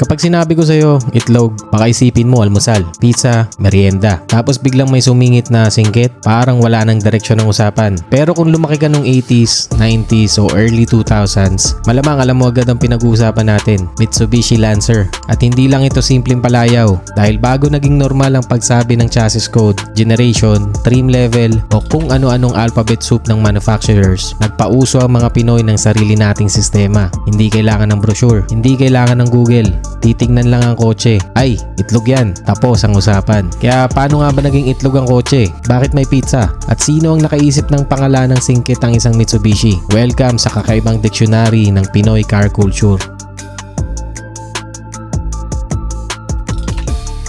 Kapag sinabi ko sa'yo, itlog, baka isipin mo almusal, pizza, merienda. Tapos biglang may sumingit na singkit, parang wala nang direksyon ng usapan. Pero kung lumaki ka nung 80s, 90s o early 2000s, malamang alam mo agad ang pinag-uusapan natin, Mitsubishi Lancer. At hindi lang ito simpleng palayaw, dahil bago naging normal ang pagsabi ng chassis code, generation, trim level o kung ano-anong alphabet soup ng manufacturers, nagpauso ang mga Pinoy ng sarili nating sistema. Hindi kailangan ng brochure, hindi kailangan ng Google. Titingnan lang ang kotse. Ay, itlog yan. Tapos ang usapan. Kaya paano nga ba naging itlog ang kotse? Bakit may pizza? At sino ang nakaisip ng pangalan ng singkit ang isang Mitsubishi? Welcome sa kakaibang dictionary ng Pinoy car culture.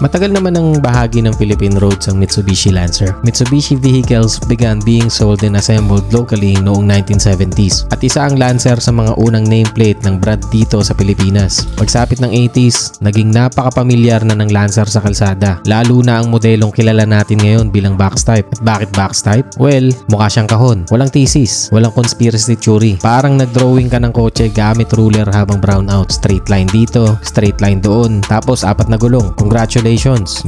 Matagal naman ang bahagi ng Philippine roads ang Mitsubishi Lancer. Mitsubishi vehicles began being sold and assembled locally noong 1970s at isa ang Lancer sa mga unang nameplate ng brand dito sa Pilipinas. Pagsapit ng 80s, naging napakapamilyar na ng Lancer sa kalsada, lalo na ang modelong kilala natin ngayon bilang box type. At bakit box type? Well, mukha siyang kahon. Walang thesis, walang conspiracy theory. Parang nagdrawing ka ng kotse gamit ruler habang brown out. Straight line dito, straight line doon, tapos apat na gulong. Congratulations!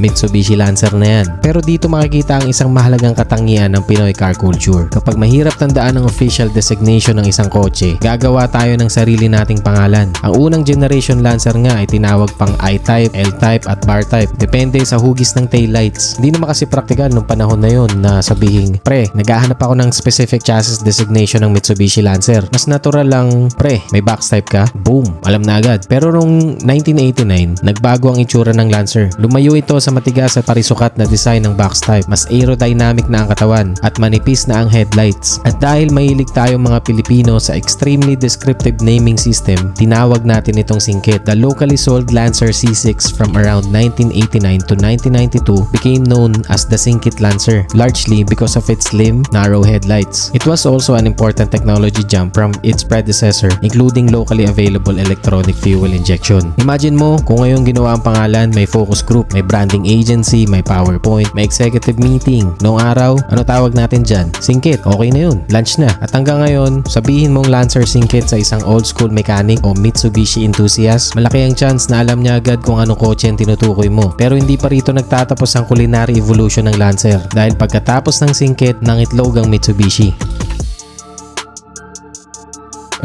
Mitsubishi Lancer na yan. Pero dito makikita ang isang mahalagang katangian ng Pinoy car culture. Kapag mahirap tandaan ang official designation ng isang kotse, gagawa tayo ng sarili nating pangalan. Ang unang generation Lancer nga ay tinawag pang I-type, L-type at bar type. Depende sa hugis ng taillights. Hindi naman kasi praktikal nung panahon na yon na sabihin, pre, naghahanap ako ng specific chassis designation ng Mitsubishi Lancer. Mas natural lang, pre, may box type ka? Boom! Alam na agad. Pero noong 1989, nagbago ang itsura ng Lancer. Lumayo ito sa matigas at parisukat na design ng box type. Mas aerodynamic na ang katawan at manipis na ang headlights. At dahil mahilig tayong mga Pilipino sa extremely descriptive naming system, tinawag natin itong singkit. The locally sold Lancer C6 from around 1989 to 1992 became known as the Singkit Lancer, largely because of its slim, narrow headlights. It was also an important technology jump from its predecessor, including locally available electronic fuel injection. Imagine mo kung ngayon ginawa ang pangalan, may focus group, may branding agency, may PowerPoint, may executive meeting. Noong araw, ano tawag natin dyan? Singkit. Okay na yun. Lunch na. At hanggang ngayon, sabihin mong Lancer Singkit sa isang old school mechanic o Mitsubishi enthusiast, malaki ang chance na alam niya agad kung anong kotse ang tinutukoy mo. Pero hindi pa rito nagtatapos ang culinary evolution ng Lancer dahil pagkatapos ng Singkit, nang itlog ang Mitsubishi.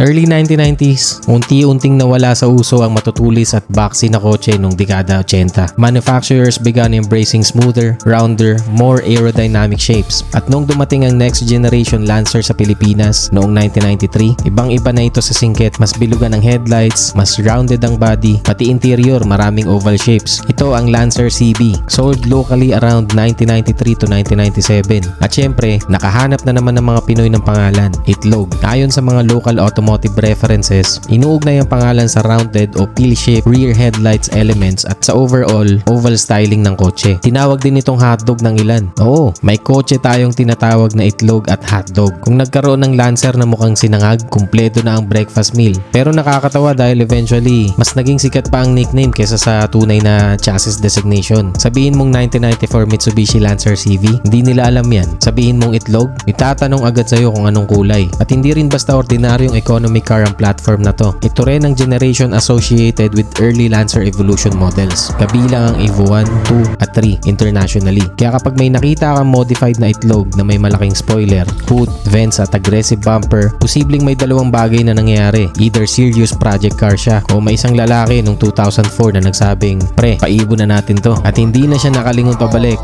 Early 1990s, unti-unting nawala sa uso ang matutulis at boxy na kotse noong dekada 80. Manufacturers began embracing smoother, rounder, more aerodynamic shapes. At noong dumating ang next generation Lancer sa Pilipinas noong 1993, ibang-iba na ito sa singkit. Mas bilugan ang headlights, mas rounded ang body, pati interior maraming oval shapes. Ito ang Lancer CB, sold locally around 1993 to 1997. At syempre, nakahanap na naman ng mga Pinoy ng pangalan, itlog. Ayon sa mga local automotive references, inuugnay ang pangalan sa rounded o pill-shaped rear headlights elements at sa overall oval styling ng kotse. Tinawag din itong hotdog ng ilan. Oo, may kotse tayong tinatawag na itlog at hotdog. Kung nagkaroon ng Lancer na mukhang sinangag, kumpleto na ang breakfast meal. Pero nakakatawa dahil eventually, mas naging sikat pa ang nickname kesa sa tunay na chassis designation. Sabihin mong 1994 Mitsubishi Lancer CV, hindi nila alam yan. Sabihin mong itlog, itatanong agad sa'yo kung anong kulay. At hindi rin basta ordinaryong economy car ang platform na to. Ito rin ang generation associated with early Lancer Evolution models. Kabilang ang Evo 1, 2 at 3 internationally. Kaya kapag may nakita kang modified na itlog na may malaking spoiler, hood, vents at aggressive bumper, posibleng may dalawang bagay na nangyayari. Either serious project car siya o may isang lalaki noong 2004 na nagsabing, pre, paibon na natin to. At hindi na siya nakalingon pabalik.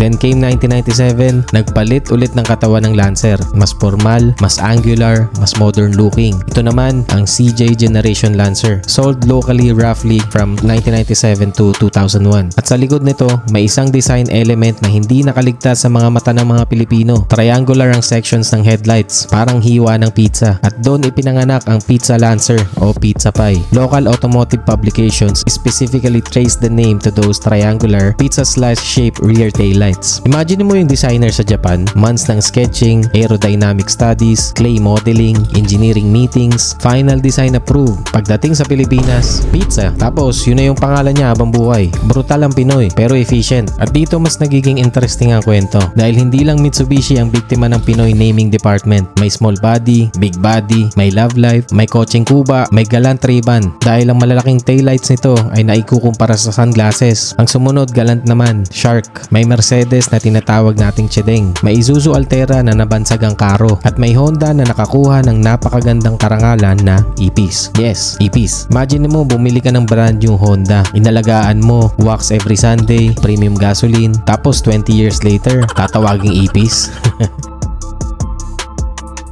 Then came 1997, nagpalit ulit ng katawan ng Lancer. Mas formal, mas angular, mas modern looking. Ito naman ang CJ Generation Lancer. Sold locally roughly from 1997 to 2001. At sa likod nito, may isang design element na hindi nakaligtas sa mga mata ng mga Pilipino. Triangular ang sections ng headlights, parang hiwa ng pizza. At doon ipinanganak ang Pizza Lancer o Pizza Pie. Local automotive publications specifically trace the name to those triangular pizza slice shaped rear taillights. taillights. Imagine mo yung designer sa Japan, months ng sketching, aerodynamic studies, clay modeling, engineering meetings, final design approved. Pagdating sa Pilipinas, pizza. Tapos yun na yung pangalan niya habang buhay. Brutal ang Pinoy pero efficient. At dito mas nagiging interesting ang kwento dahil hindi lang Mitsubishi ang biktima ng Pinoy naming department. May small body, big body, may love life, may kotseng kuba, may galant Ray-Ban. Dahil ang malalaking taillights nito ay naikukumpara sa sunglasses. Ang sumunod galant naman, Shark. May Mercedes na tinatawag nating Chedeng. May Isuzu Altera na nabansag ang karo. At may Honda na nakakuha ng napakagandang karangalan na Ipis. Yes, Ipis. Imagine mo bumili ka ng brand new Honda. Inalagaan mo, wax every Sunday, premium gasoline. Tapos 20 years later, tatawaging Ipis.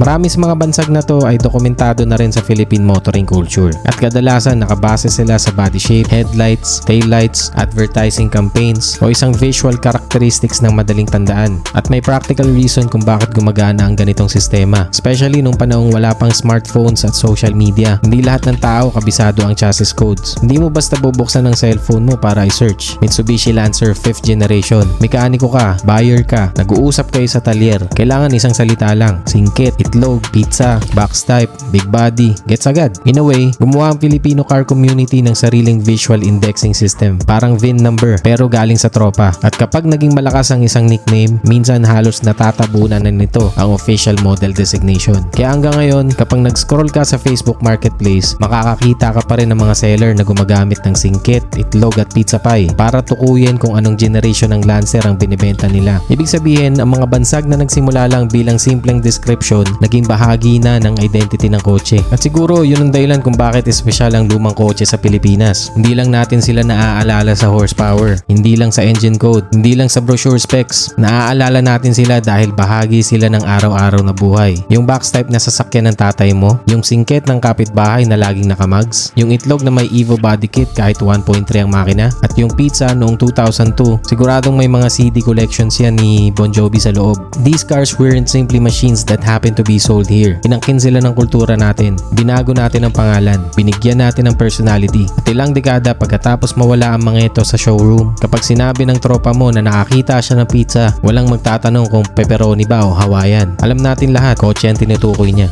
Marami sa mga bansag na to ay dokumentado na rin sa Philippine motoring culture at kadalasan nakabase sila sa body shape, headlights, taillights, advertising campaigns o isang visual characteristics ng madaling tandaan. At may practical reason kung bakit gumagana ang ganitong sistema, especially nung panahong wala pang smartphones at social media. Hindi lahat ng tao kabisado ang chassis codes. Hindi mo basta bubuksan ng cellphone mo para i-search Mitsubishi Lancer 5th generation. Mekaniko ka, buyer ka, nag-uusap kayo sa talyer. Kailangan isang salita lang, singkit, itlog, pizza, box type, big body, gets agad. In a way, gumawa ang Filipino car community ng sariling visual indexing system. Parang VIN number pero galing sa tropa. At kapag naging malakas ang isang nickname, minsan halos natatabunan na nito ang official model designation. Kaya hanggang ngayon, kapag nag-scroll ka sa Facebook Marketplace, makakakita ka pa rin ng mga seller na gumagamit ng singkit, itlog at pizza pie para tukuyin kung anong generation ng Lancer ang binibenta nila. Ibig sabihin, ang mga bansag na nagsimula lang bilang simpleng description naging bahagi na ng identity ng kotse. At siguro yun ang dahilan kung bakit espesyal ang lumang kotse sa Pilipinas. Hindi lang natin sila naaalala sa horsepower, hindi lang sa engine code, hindi lang sa brochure specs. Naaalala natin sila dahil bahagi sila ng araw-araw na buhay. Yung box type na sasakyan ng tatay mo, yung singkit ng kapitbahay na laging nakamags, yung itlog na may Evo body kit kahit 1.3 ang makina, at yung pizza noong 2002. Siguradong may mga CD collections yan ni Bon Jovi sa loob. These cars weren't simply machines that happen to be sold here. Inangkin sila ng kultura natin. Binago natin ang pangalan. Binigyan natin ng personality. At ilang dekada pagkatapos mawala ang mga ito sa showroom, kapag sinabi ng tropa mo na nakakita siya ng pizza, walang magtatanong kung pepperoni ba o Hawaiian. Alam natin lahat, kotse ang tinutukoy niya.